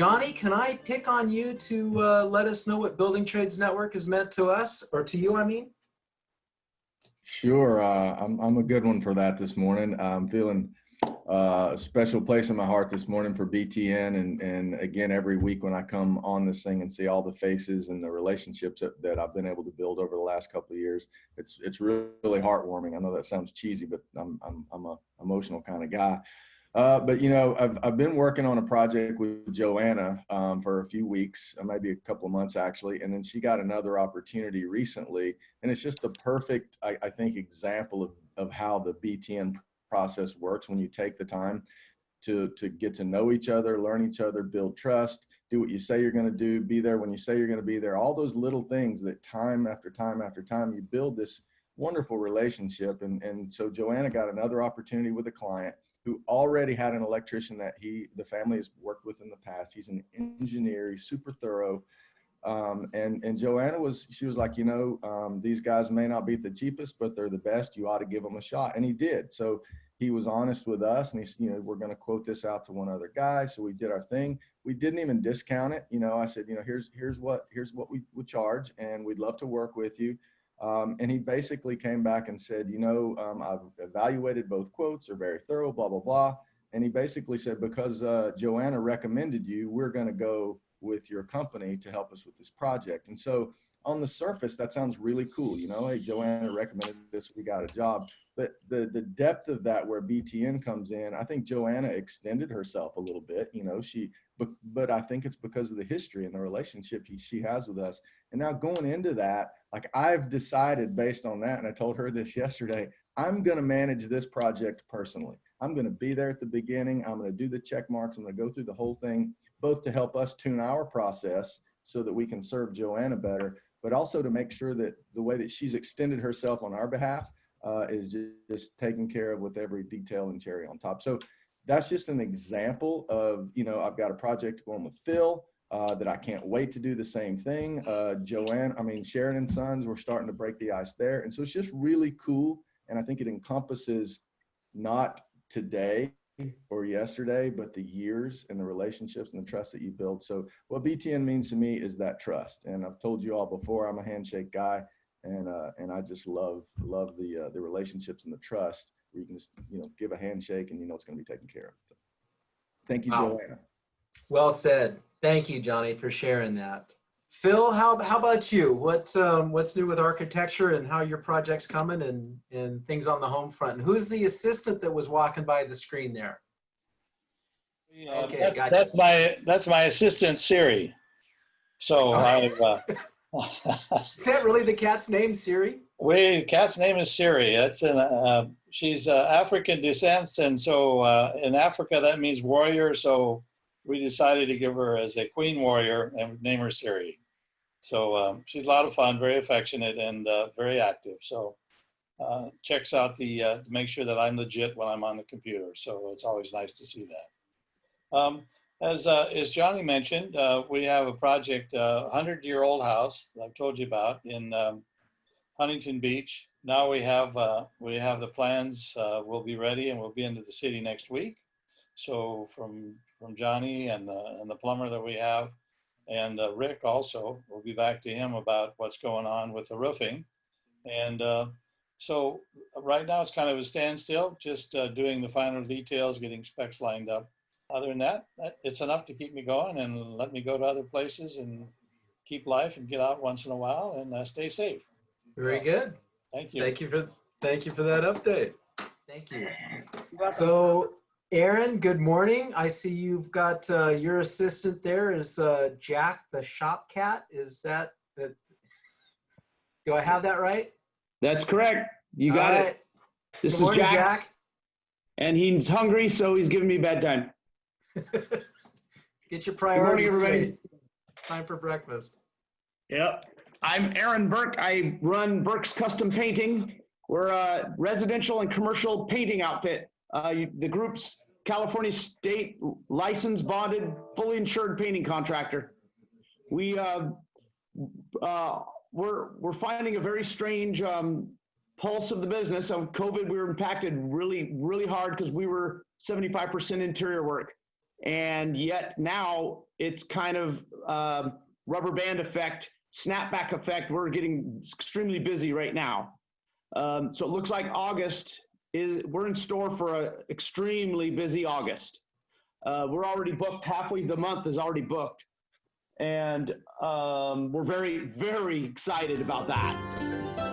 Johnny, can I pick on you to let us know what Building Trades Network has meant to us, or to you, I mean? Sure. I'm a good one for that this morning. I'm feeling a special place in my heart this morning for BTN. And again, every week when I come on this thing and see all the faces and the relationships that I've been able to build over the last couple of years, it's really heartwarming. I know that sounds cheesy, but I'm a emotional kind of guy. But you know, I've been working on a project with Joanna for a few weeks, maybe a couple of months actually, and then she got another opportunity recently, and it's just the perfect, I think, example of how the BTN process works when you take the time to get to know each other, learn each other, build trust, do what you say you're going to do, be there when you say you're going to be there. All those little things that time after time after time you build this wonderful relationship. And so Joanna got another opportunity with a client who already had an electrician that the family has worked with in the past. He's an engineer, he's super thorough. And Joanna she was like, you know, these guys may not be the cheapest, but they're the best. You ought to give them a shot. And he did. So he was honest with us, and he's, you know, we're going to quote this out to one other guy. So we did our thing. We didn't even discount it. You know, I said, you know, here's what we would charge, and we'd love to work with you. And he basically came back and said, you know, I've evaluated both quotes, are very thorough, blah, blah, blah. And he basically said, because Joanna recommended you, we're going to go with your company to help us with this project. And so on the surface, that sounds really cool. You know, hey, Joanna recommended this, we got a job. But the depth of that, where BTN comes in, I think Joanna extended herself a little bit. You know, but I think it's because of the history and the relationship she has with us. And now going into that, like, I've decided based on that, and I told her this yesterday, I'm going to manage this project personally. I'm going to be there at the beginning. I'm going to do the check marks. I'm going to go through the whole thing, both to help us tune our process so that we can serve Joanna better, but also to make sure that the way that she's extended herself on our behalf is just taken care of with every detail and cherry on top. So that's just an example of, you know, I've got a project going with Phil that I can't wait to do the same thing. Sharon and Sons, we're starting to break the ice there. And so it's just really cool. And I think it encompasses not today or yesterday, but the years and the relationships and the trust that you build. So what BTN means to me is that trust. And I've told you all before, I'm a handshake guy, and I just love the relationships and the trust where you can just, you know, give a handshake and you know it's going to be taken care of. So, thank you, wow. Joanna. Well said. Thank you, Johnny, for sharing that. Phil, how about you? What's new with architecture and how your project's coming and things on the home front? And who's the assistant that was walking by the screen there? Yeah, okay, gotcha. That's my assistant Siri. So I've is that really the cat's name, Siri? Cat's name is Siri. That's she's African descent, and so in Africa that means warrior. So we decided to give her as a queen warrior and name her Siri. So she's a lot of fun, very affectionate, and very active. So checks out to make sure that I'm legit when I'm on the computer. So it's always nice to see that. As Johnny mentioned, we have a project, 100-year-old house that I've told you about in Huntington Beach. Now we have the plans. We'll be ready, and we'll be into the city next week. So from Johnny and the plumber that we have, and Rick also, we'll be back to him about what's going on with the roofing. And so right now it's kind of a standstill, just doing the final details, getting specs lined up. Other than that, it's enough to keep me going and let me go to other places and keep life and get out once in a while and stay safe. Very good. Thank you. Thank you for that update. Thank you. So, Aaron, good morning. I see you've got your assistant there is Jack the shop cat. Is that do I have that right? That's correct. You got it. This is Jack. And he's hungry, so he's giving me bedtime. Get your priorities Good morning, everybody. Straight. Time for breakfast. Yep. I'm Aaron Burke. I run Burke's Custom Painting. We're a residential and commercial painting outfit. The group's California state licensed, bonded, fully insured painting contractor. We're finding a very strange pulse of the business. Of COVID, we were impacted really, really hard because we were 75% interior work. And yet now it's kind of rubber band effect, snapback effect. We're getting extremely busy right now. So it looks like we're in store for an extremely busy August. We're already booked, halfway the month is already booked. And we're very, very excited about that.